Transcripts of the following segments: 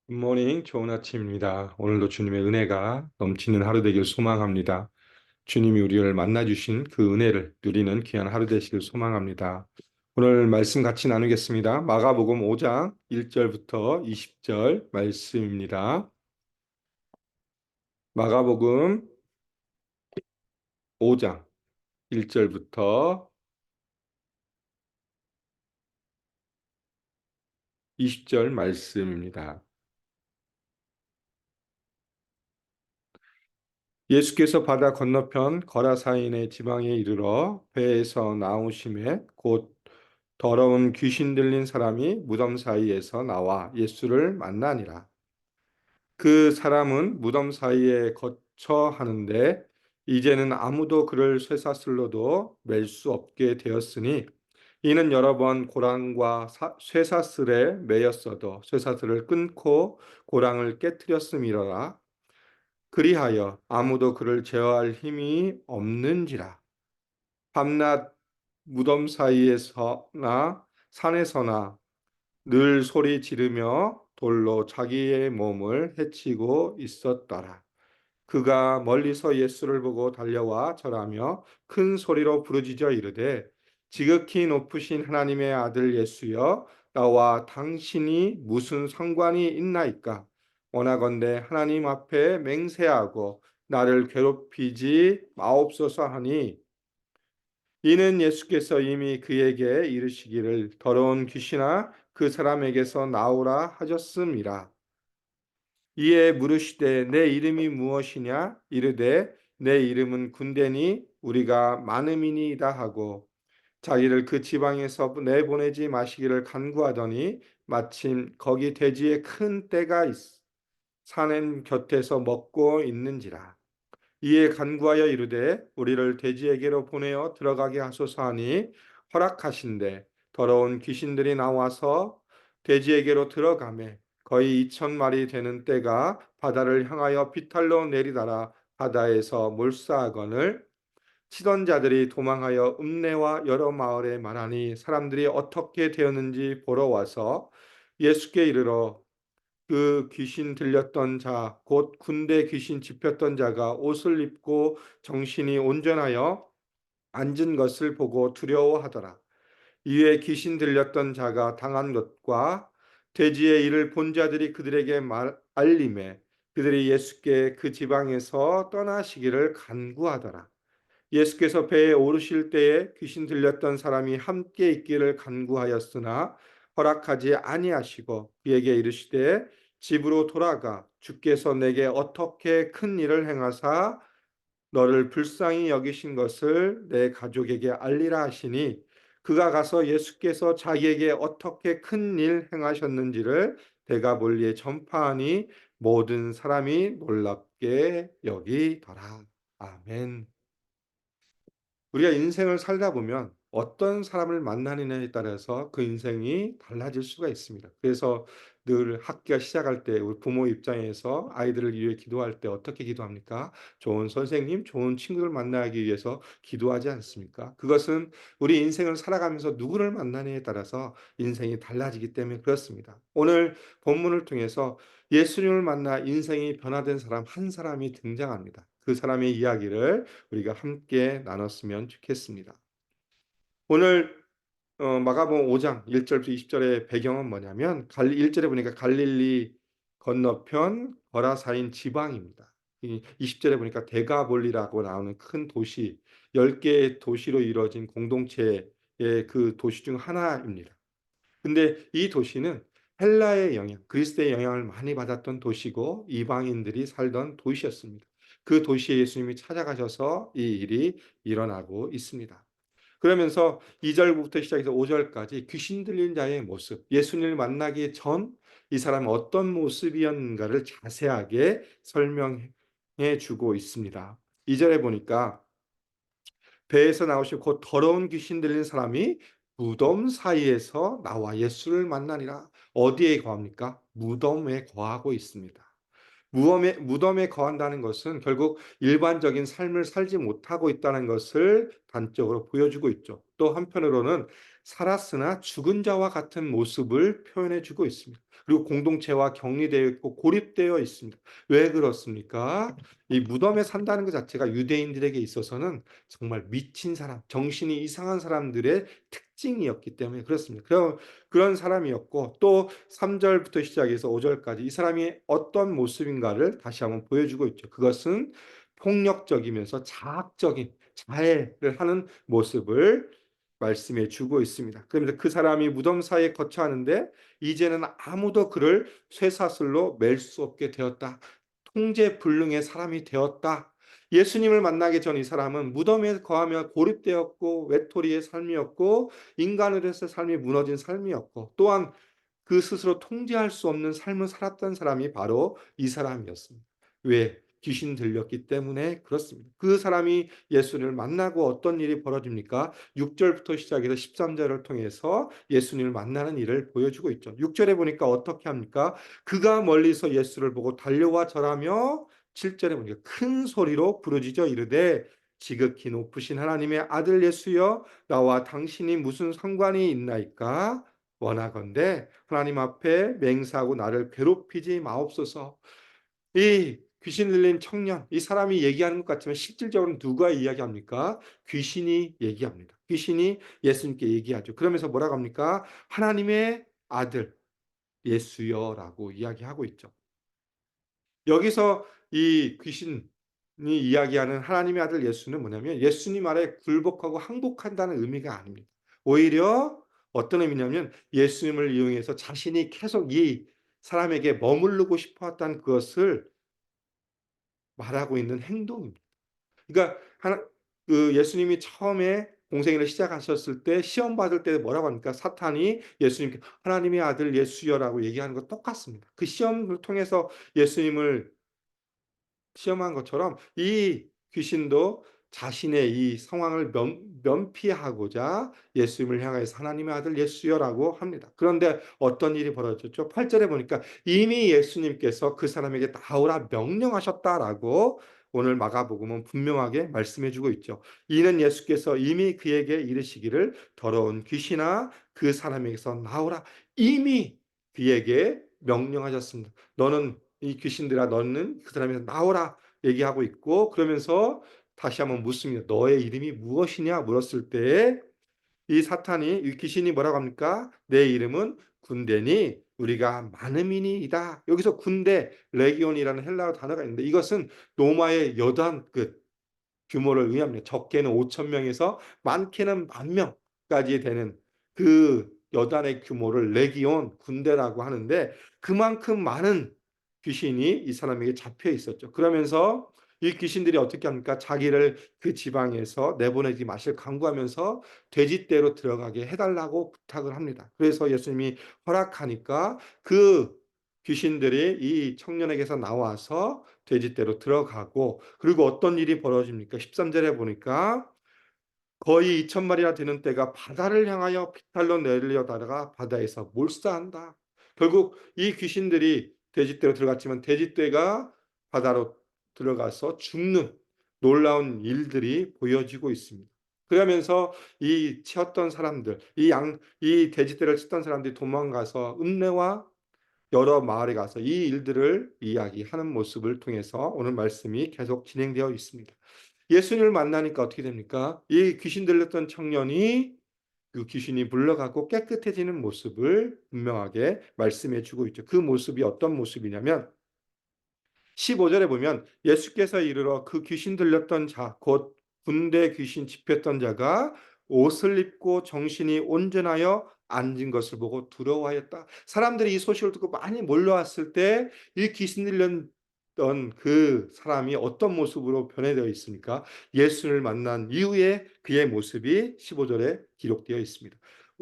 굿모닝, 좋은 아침입니다. 오늘도 주님의 은혜가 넘치는 하루 되길 소망합니다. 주님이 우리를 만나주신 그 은혜를 누리는 귀한 하루 되시길 소망합니다. 오늘 말씀 같이 나누겠습니다. 마가복음 5장 1절부터 20절 말씀입니다. 마가복음 5장 1절부터 20절 말씀입니다. 예수께서 바다 건너편 거라사인의 지방에 이르러 배에서 나오심에 곧 더러운 귀신 들린 사람이 무덤 사이에서 나와 예수를 만나니라. 그 사람은 무덤 사이에 거처 하는데 이제는 아무도 그를 쇠사슬로도 맬 수 없게 되었으니 이는 여러 번 고랑과 쇠사슬에 매였어도 쇠사슬을 끊고 고랑을 깨뜨렸음이로라. 그리하여 아무도 그를 제어할 힘이 없는지라. 밤낮 무덤 사이에서나 산에서나 늘 소리 지르며 돌로 자기의 몸을 해치고 있었더라. 그가 멀리서 예수를 보고 달려와 절하며 큰 소리로 부르짖어 이르되 지극히 높으신 하나님의 아들 예수여 나와 당신이 무슨 상관이 있나이까. 원하건대 하나님 앞에 맹세하고 나를 괴롭히지 마옵소서 하니 이는 예수께서 이미 그에게 이르시기를 더러운 귀신아 그 사람에게서 나오라 하셨음이라. 이에 물으시되 내 이름이 무엇이냐 이르되 내 이름은 군대니 우리가 많음이니이다 하고 자기를 그 지방에서 내보내지 마시기를 간구하더니 마침 거기 대지에 큰 떼가 산엔 곁에서 먹고 있는지라. 이에 간구하여 이르되 우리를 돼지에게로 보내어 들어가게 하소서 하니 허락하신대 더러운 귀신들이 나와서 돼지에게로 들어가매 거의 2,000마리 되는 떼가 바다를 향하여 비탈로 내리다라 바다에서 몰사하거늘 치던 자들이 도망하여 읍내와 여러 마을에 말하니 사람들이 어떻게 되었는지 보러 와서 예수께 이르러 그 귀신 들렸던 자, 곧 군대 귀신 집혔던 자가 옷을 입고 정신이 온전하여 앉은 것을 보고 두려워하더라. 이에 귀신 들렸던 자가 당한 것과 돼지의 일을 본 자들이 그들에게 알림해 그들이 예수께 그 지방에서 떠나시기를 간구하더라. 예수께서 배에 오르실 때에 귀신 들렸던 사람이 함께 있기를 간구하였으나 허락하지 아니하시고 그에게 이르시되 집으로 돌아가 주께서 내게 어떻게 큰 일을 행하사 너를 불쌍히 여기신 것을 내 가족에게 알리라 하시니 그가 가서 예수께서 자기에게 어떻게 큰 일 행하셨는지를 대가볼리에 전파하니 모든 사람이 놀랍게 여기더라. 아멘. 우리가 인생을 살다 보면 어떤 사람을 만나느냐에 따라서 그 인생이 달라질 수가 있습니다. 그래서 늘 학기가 시작할 때 우리 부모 입장에서 아이들을 위해 기도할 때 어떻게 기도합니까? 좋은 선생님, 좋은 친구를 만나기 위해서 기도하지 않습니까? 그것은 우리 인생을 살아가면서 누구를 만나느냐에 따라서 인생이 달라지기 때문에 그렇습니다. 오늘 본문을 통해서 예수님을 만나 인생이 변화된 사람 한 사람이 등장합니다. 그 사람의 이야기를 우리가 함께 나눴으면 좋겠습니다. 오늘 마가복음 5장 1절부터 20절의 배경은 뭐냐면 1절에 보니까 갈릴리 건너편 거라사인 지방입니다. 20절에 보니까 데가볼리라고 나오는 큰 도시 10개의 도시로 이루어진 공동체의 그 도시 중 하나입니다. 근데 이 도시는 헬라의 영향, 그리스도의 영향을 많이 받았던 도시고 이방인들이 살던 도시였습니다. 그 도시에 예수님이 찾아가셔서 이 일이 일어나고 있습니다. 그러면서 2절부터 시작해서 5절까지 귀신 들린 자의 모습, 예수님을 만나기 전 이 사람은 어떤 모습이었는가를 자세하게 설명해 주고 있습니다. 2절에 보니까 배에서 나오시고 곧 더러운 귀신 들린 사람이 무덤 사이에서 나와 예수를 만나니라. 어디에 거합니까? 무덤에 거하고 있습니다. 무덤에 거한다는 것은 결국 일반적인 삶을 살지 못하고 있다는 것을 단적으로 보여주고 있죠. 또 한편으로는 살았으나 죽은 자와 같은 모습을 표현해 주고 있습니다. 그리고 공동체와 격리되어 있고 고립되어 있습니다. 왜 그렇습니까? 이 무덤에 산다는 것 자체가 유대인들에게 있어서는 정말 미친 사람, 정신이 이상한 사람들의 특징이었기 때문에 그렇습니다. 그런 사람이었고, 또 3절부터 시작해서 5절까지 이 사람이 어떤 모습인가를 다시 한번 보여주고 있죠. 그것은 폭력적이면서 자학적인 자해를 하는 모습을 말씀해 주고 있습니다. 그러면서 그 사람이 무덤 사이에 거처하는데 이제는 아무도 그를 쇠사슬로 맬 수 없게 되었다. 통제불능의 사람이 되었다. 예수님을 만나기 전 이 사람은 무덤에 거하며 고립되었고 외톨이의 삶이었고 인간으로서의 삶이 무너진 삶이었고 또한 그 스스로 통제할 수 없는 삶을 살았던 사람이 바로 이 사람이었습니다. 왜? 귀신 들렸기 때문에 그렇습니다. 그 사람이 예수님을 만나고 어떤 일이 벌어집니까? 6절부터 시작해서 13절을 통해서 예수님을 만나는 일을 보여주고 있죠. 6절에 보니까 어떻게 합니까? 그가 멀리서 예수를 보고 달려와 절하며 7절에 보니까 큰 소리로 부르짖어 이르되 지극히 높으신 하나님의 아들 예수여 나와 당신이 무슨 상관이 있나이까? 원하건대 하나님 앞에 맹세하고 나를 괴롭히지 마옵소서. 이 귀신 들린 청년, 이 사람이 얘기하는 것 같지만 실질적으로 누가 이야기합니까? 귀신이 얘기합니다. 귀신이 예수님께 얘기하죠. 그러면서 뭐라고 합니까? 하나님의 아들 예수여라고 이야기하고 있죠. 여기서 이 귀신이 이야기하는 하나님의 아들 예수는 뭐냐면 예수님 아래 굴복하고 항복한다는 의미가 아닙니다. 오히려 어떤 의미냐면 예수님을 이용해서 자신이 계속 이 사람에게 머무르고 싶어 했던 그것을 말하고 있는 행동입니다. 그러니까 그 예수님이 처음에 공생애를 시작하셨을 때 시험 받을 때 뭐라고 합니까? 사탄이 예수님께 하나님의 아들 예수여라고 얘기하는 것 똑같습니다. 그 시험을 통해서 예수님을 시험한 것처럼 이 귀신도 자신의 이 상황을 면피하고자 예수님을 향해서 하나님의 아들 예수여라고 합니다. 그런데 어떤 일이 벌어졌죠? 8절에 보니까 이미 예수님께서 그 사람에게 나오라 명령하셨다라고 오늘 마가복음은 분명하게 말씀해 주고 있죠. 이는 예수께서 이미 그에게 이르시기를 더러운 귀신아 그 사람에게서 나오라 이미 그에게 명령하셨습니다. 너는 이 귀신들아 너는 그 사람에서 나오라 얘기하고 있고 그러면서 다시 한번 묻습니다. 너의 이름이 무엇이냐 물었을 때 이 사탄이 이 귀신이 뭐라고 합니까? 내 이름은 군대니 우리가 많음이니이다. 여기서 군대 레기온이라는 헬라어 단어가 있는데 이것은 로마의 여단급 규모를 의미합니다. 적게는 5천 명에서 많게는 10,000명까지 되는 그 여단의 규모를 레기온 군대라고 하는데 그만큼 많은 귀신이 이 사람에게 잡혀 있었죠. 그러면서 이 귀신들이 어떻게 합니까? 자기를 그 지방에서 내보내지 마실 강구하면서 돼지떼로 들어가게 해달라고 부탁을 합니다. 그래서 예수님이 허락하니까 그 귀신들이 이 청년에게서 나와서 돼지떼로 들어가고 그리고 어떤 일이 벌어집니까? 13절에 보니까 거의 2,000마리나 되는 떼가 바다를 향하여 비탈로 내려다가 바다에서 몰사한다. 결국 이 귀신들이 돼지떼로 들어갔지만 돼지떼가 바다로 들어가서 죽는 놀라운 일들이 보여지고 있습니다. 그러면서 이 치었던 사람들, 이 돼지떼를 치던 사람들이 도망가서 읍내와 여러 마을에 가서 이 일들을 이야기하는 모습을 통해서 오늘 말씀이 계속 진행되어 있습니다. 예수님을 만나니까 어떻게 됩니까? 이 귀신 들렸던 청년이 그 귀신이 물러가고 깨끗해지는 모습을 분명하게 말씀해 주고 있죠. 그 모습이 어떤 모습이냐면 15절에 보면 예수께서 이르러 그 귀신 들렸던 자, 곧 군대 귀신 집혔던 자가 옷을 입고 정신이 온전하여 앉은 것을 보고 두려워하였다. 사람들이 이 소식을 듣고 많이 몰려왔을 때 이 귀신 들렸던 그 사람이 어떤 모습으로 변해되어 있습니까? 예수를 만난 이후에 그의 모습이 15절에 기록되어 있습니다.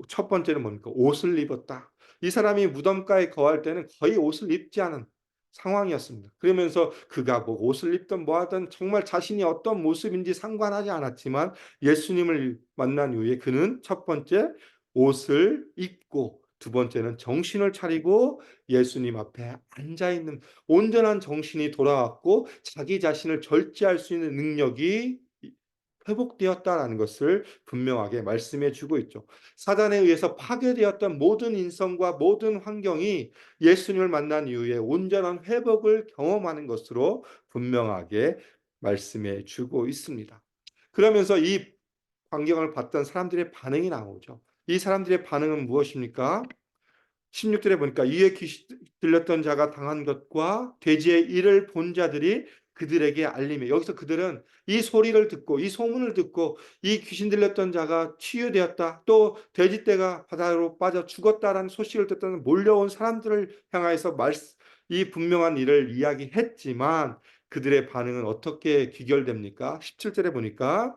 첫 번째는 뭡니까? 옷을 입었다. 이 사람이 무덤가에 거할 때는 거의 옷을 입지 않은 상황이었습니다. 그러면서 그가 뭐 옷을 입든 뭐 하든 정말 자신이 어떤 모습인지 상관하지 않았지만 예수님을 만난 이후에 그는 첫 번째 옷을 입고 두 번째는 정신을 차리고 예수님 앞에 앉아 있는 온전한 정신이 돌아왔고 자기 자신을 절제할 수 있는 능력이 회복되었다라는 것을 분명하게 말씀해 주고 있죠. 사단에 의해서 파괴되었던 모든 인성과 모든 환경이 예수님을 만난 이후에 온전한 회복을 경험하는 것으로 분명하게 말씀해 주고 있습니다. 그러면서 이 광경을 봤던 사람들의 반응이 나오죠. 이 사람들의 반응은 무엇입니까? 16절에 보니까 이에 귀신 들렸던 자가 당한 것과 돼지의 일을 본 자들이 그들에게 알림해. 여기서 그들은 이 소리를 듣고 이 소문을 듣고 이 귀신 들렸던 자가 치유되었다. 또 돼지떼가 바다로 빠져 죽었다라는 소식을 듣던 몰려온 사람들을 향하여서 이 분명한 일을 이야기했지만 그들의 반응은 어떻게 귀결됩니까? 17절에 보니까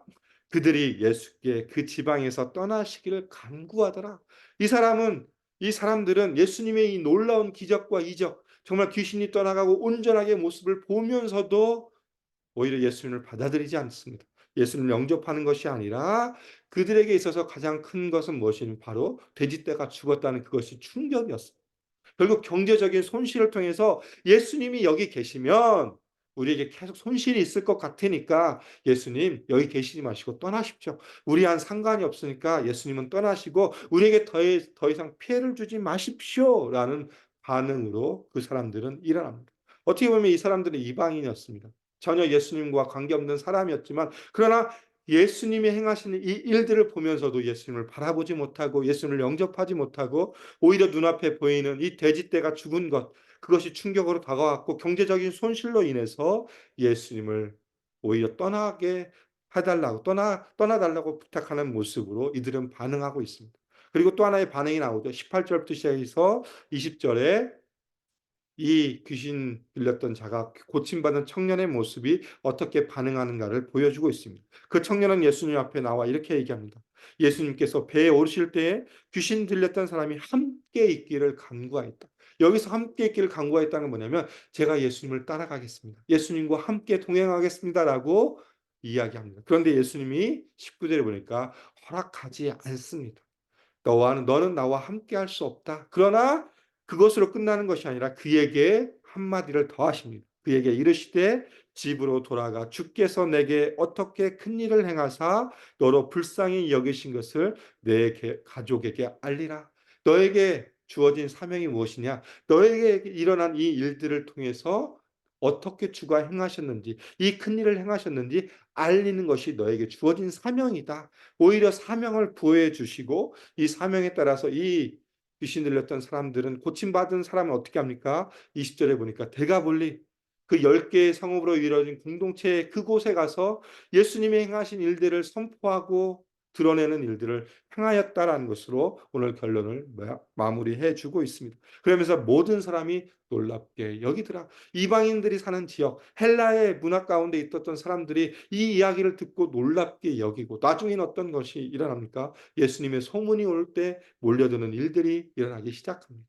그들이 예수께 그 지방에서 떠나시기를 간구하더라. 이 사람은 이 사람들은 예수님의 이 놀라운 기적과 이적, 정말 귀신이 떠나가고 온전하게 모습을 보면서도 오히려 예수님을 받아들이지 않습니다. 예수님을 영접하는 것이 아니라 그들에게 있어서 가장 큰 것은 무엇이냐면 바로 돼지떼가 죽었다는 그것이 충격이었습니다. 결국 경제적인 손실을 통해서 예수님이 여기 계시면 우리에게 계속 손실이 있을 것 같으니까 예수님 여기 계시지 마시고 떠나십시오. 우리한 상관이 없으니까 예수님은 떠나시고 우리에게 더 이상 피해를 주지 마십시오라는 반응으로 그 사람들은 일어납니다. 어떻게 보면 이 사람들은 이방인이었습니다. 전혀 예수님과 관계없는 사람이었지만 그러나 예수님이 행하시는 이 일들을 보면서도 예수님을 바라보지 못하고 예수님을 영접하지 못하고 오히려 눈앞에 보이는 이 돼지떼가 죽은 것, 그것이 충격으로 다가왔고 경제적인 손실로 인해서 예수님을 오히려 떠나게 해달라고 떠나달라고 부탁하는 모습으로 이들은 반응하고 있습니다. 그리고 또 하나의 반응이 나오죠. 18절부터 시작해서 20절에 이 귀신 들렸던 자가 고침받은 청년의 모습이 어떻게 반응하는가를 보여주고 있습니다. 그 청년은 예수님 앞에 나와 이렇게 얘기합니다. 예수님께서 배에 오르실 때에 귀신 들렸던 사람이 함께 있기를 간구하였다. 여기서 함께 있기를 간구하였다는 건 뭐냐면 제가 예수님을 따라가겠습니다. 예수님과 함께 동행하겠습니다라고 이야기합니다. 그런데 예수님이 19절에 보니까 허락하지 않습니다. 너는 나와 함께 할 수 없다. 그러나 그것으로 끝나는 것이 아니라 그에게 한마디를 더 하십니다. 그에게 이르시되 집으로 돌아가 주께서 내게 어떻게 큰 일을 행하사 너로 불쌍히 여기신 것을 내 가족에게 알리라. 너에게 주어진 사명이 무엇이냐? 너에게 일어난 이 일들을 통해서 어떻게 주가 행하셨는지, 이 큰 일을 행하셨는지 알리는 것이 너에게 주어진 사명이다. 오히려 사명을 부여해 주시고 이 사명에 따라서 이 귀신 들렸던 사람들은 고침받은 사람은 어떻게 합니까? 20절에 보니까 대가볼리 그 10개의 성읍으로 이루어진 공동체 그곳에 가서 예수님이 행하신 일들을 선포하고 드러내는 일들을 행하였다라는 것으로 오늘 결론을 마무리해 주고 있습니다. 그러면서 모든 사람이 놀랍게 여기더라. 이방인들이 사는 지역, 헬라의 문화 가운데 있었던 사람들이 이 이야기를 듣고 놀랍게 여기고 나중에는 어떤 것이 일어납니까? 예수님의 소문이 올 때 몰려드는 일들이 일어나기 시작합니다.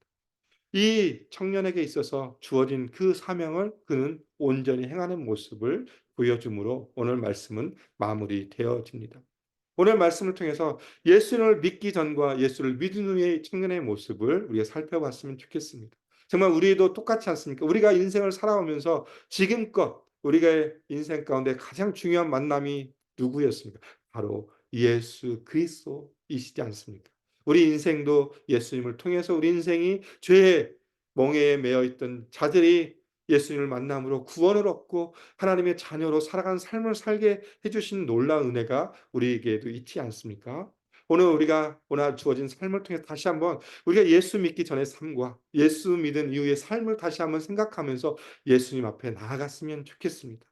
이 청년에게 있어서 주어진 그 사명을 그는 온전히 행하는 모습을 보여줌으로 오늘 말씀은 마무리되어집니다. 오늘 말씀을 통해서 예수를 믿기 전과 예수를 믿은 후의 청년의 모습을 우리가 살펴봤으면 좋겠습니다. 정말 우리도 똑같지 않습니까? 우리가 인생을 살아오면서 지금껏 우리가 인생 가운데 가장 중요한 만남이 누구였습니까? 바로 예수 그리스도이시지 않습니까? 우리 인생도 예수님을 통해서 우리 인생이 죄의 멍에에 매여 있던 자들이 예수님을 만남으로 구원을 얻고 하나님의 자녀로 살아가는 삶을 살게 해주신 놀라운 은혜가 우리에게도 있지 않습니까? 오늘 주어진 삶을 통해 다시 한번 우리가 예수 믿기 전의 삶과 예수 믿은 이후의 삶을 다시 한번 생각하면서 예수님 앞에 나아갔으면 좋겠습니다.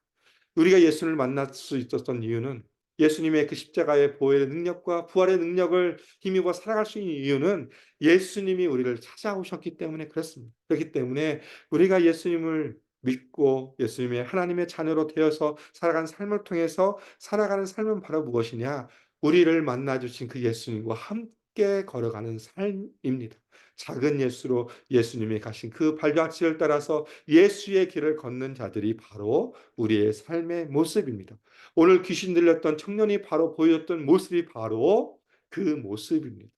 우리가 예수를 만날 수 있었던 이유는 예수님의 그 십자가의 보혈의 능력과 부활의 능력을 힘입어 살아갈 수 있는 이유는 예수님이 우리를 찾아오셨기 때문에 그렇습니다. 그렇기 때문에 우리가 예수님을 믿고 예수님의 하나님의 자녀로 되어서 살아가는 삶을 통해서 살아가는 삶은 바로 무엇이냐? 우리를 만나 주신 그 예수님과 함께 걸어가는 삶입니다. 작은 예수로 예수님이 가신 그 발자취를 따라서 예수의 길을 걷는 자들이 바로 우리의 삶의 모습입니다. 오늘 귀신 들렸던 청년이 바로 보였던 모습이 바로 그 모습입니다.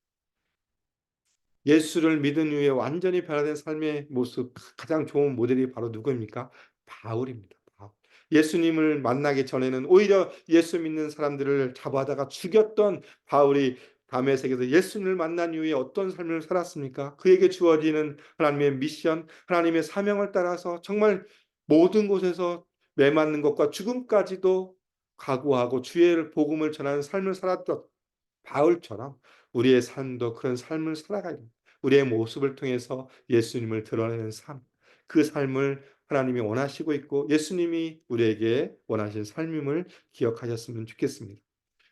예수를 믿은 후에 완전히 변화된 삶의 모습 가장 좋은 모델이 바로 누구입니까? 바울입니다. 바울. 예수님을 만나기 전에는 오히려 예수 믿는 사람들을 잡아다가 죽였던 바울이 다메섹에서 예수님을 만난 이후에 어떤 삶을 살았습니까? 그에게 주어지는 하나님의 미션, 하나님의 사명을 따라서 정말 모든 곳에서 매맞는 것과 죽음까지도 각오하고 주의 복음을 전하는 삶을 살았던 바울처럼 우리의 삶도 그런 삶을 살아가야 됩니다. 우리의 모습을 통해서 예수님을 드러내는 삶, 그 삶을 하나님이 원하시고 있고 예수님이 우리에게 원하신 삶임을 기억하셨으면 좋겠습니다.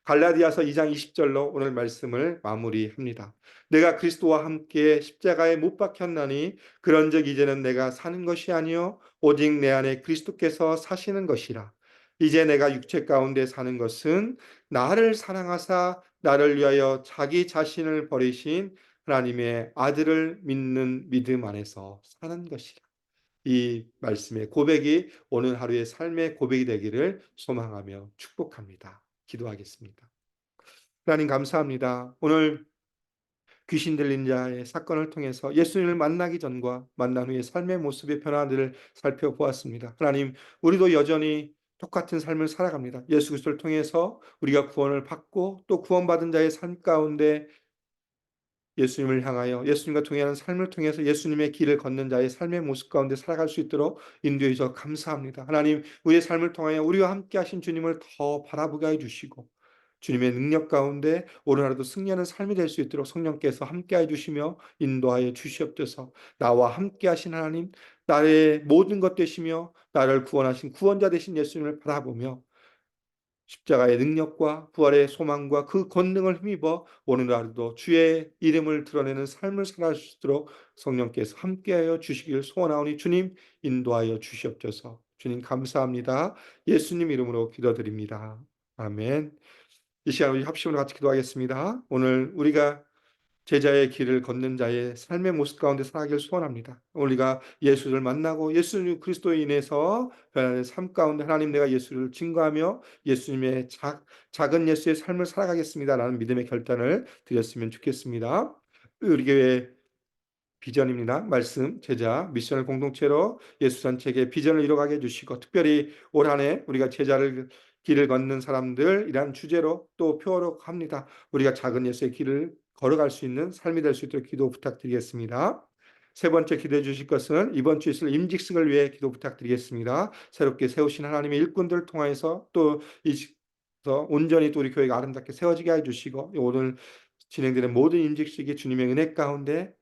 갈라디아서 2장 20절로 오늘 말씀을 마무리합니다. 내가 그리스도와 함께 십자가에 못 박혔나니 그런즉 이제는 내가 사는 것이 아니요 오직 내 안에 그리스도께서 사시는 것이라. 이제 내가 육체 가운데 사는 것은 나를 사랑하사 나를 위하여 자기 자신을 버리신 하나님의 아들을 믿는 믿음 안에서 사는 것이라. 이 말씀의 고백이 오늘 하루의 삶의 고백이 되기를 소망하며 축복합니다. 기도하겠습니다. 하나님 감사합니다. 오늘 귀신 들린 자의 사건을 통해서 예수님을 만나기 전과 만난 후의 삶의 모습의 변화들을 살펴보았습니다. 하나님, 우리도 여전히 똑같은 삶을 살아갑니다. 예수 그리스도를 통해서 우리가 구원을 받고 또 구원받은 자의 삶 가운데 예수님을 향하여 예수님과 동행하는 삶을 통해서 예수님의 길을 걷는 자의 삶의 모습 가운데 살아갈 수 있도록 인도해 주셔서 감사합니다. 하나님, 우리의 삶을 통하여 우리와 함께 하신 주님을 더 바라보게 해 주시고 주님의 능력 가운데 오늘 하루도 승리하는 삶이 될 수 있도록 성령께서 함께해 주시며 인도하여 주시옵소서. 나와 함께 하신 하나님, 나의 모든 것 되시며 나를 구원하신 구원자 되신 예수님을 바라보며 십자가의 능력과 부활의 소망과 그 권능을 힘입어 오늘 하루도 주의 이름을 드러내는 삶을 살아갈 수 있도록 성령께서 함께하여 주시길 소원하오니 주님 인도하여 주시옵소서. 주님 감사합니다. 예수님 이름으로 기도드립니다. 아멘. 이 시간 우리 합심으로 같이 기도하겠습니다. 오늘 우리가 제자의 길을 걷는 자의 삶의 모습 가운데 살아가길 소원합니다. 우리가 예수를 만나고 예수 그리스도에 인해서 변화된 삶 가운데 하나님 내가 예수를 증거하며 예수님의 작은 예수의 삶을 살아가겠습니다라는 믿음의 결단을 드렸으면 좋겠습니다. 우리 교회 비전입니다. 말씀, 제자, 미션을 공동체로 예수 전체의 비전을 이뤄가게 해주시고 특별히 올 한 해 우리가 제자를 길을 걷는 사람들이란 주제로 또 표현합니다. 우리가 작은 예수의 길을 걸어갈 수 있는 삶이 될 수 있도록 기도 부탁드리겠습니다. 세 번째 기도해 주실 것은 이번 주 있을 임직식을 위해 기도 부탁드리겠습니다. 새롭게 세우신 하나님의 일꾼들을 통해서 또 온전히 또 우리 교회가 아름답게 세워지게 해주시고 오늘 진행되는 모든 임직식이 주님의 은혜 가운데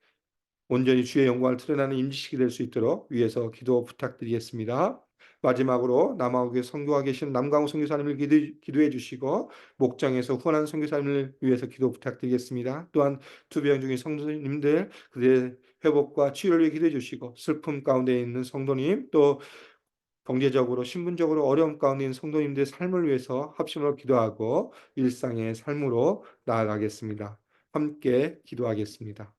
온전히 주의 영광을 드러나는 임지식이 될 수 있도록 위에서 기도 부탁드리겠습니다. 마지막으로 남아국에 선교하고 계신 남강호 선교사님을 기도해 주시고 목장에서 후원하는 선교사님을 위해서 기도 부탁드리겠습니다. 또한 투병 중인 성도님들 그들의 회복과 치유를 위해 기도해 주시고 슬픔 가운데 있는 성도님 또 경제적으로 신분적으로 어려움 가운데 있는 성도님들의 삶을 위해서 합심으로 기도하고 일상의 삶으로 나아가겠습니다. 함께 기도하겠습니다.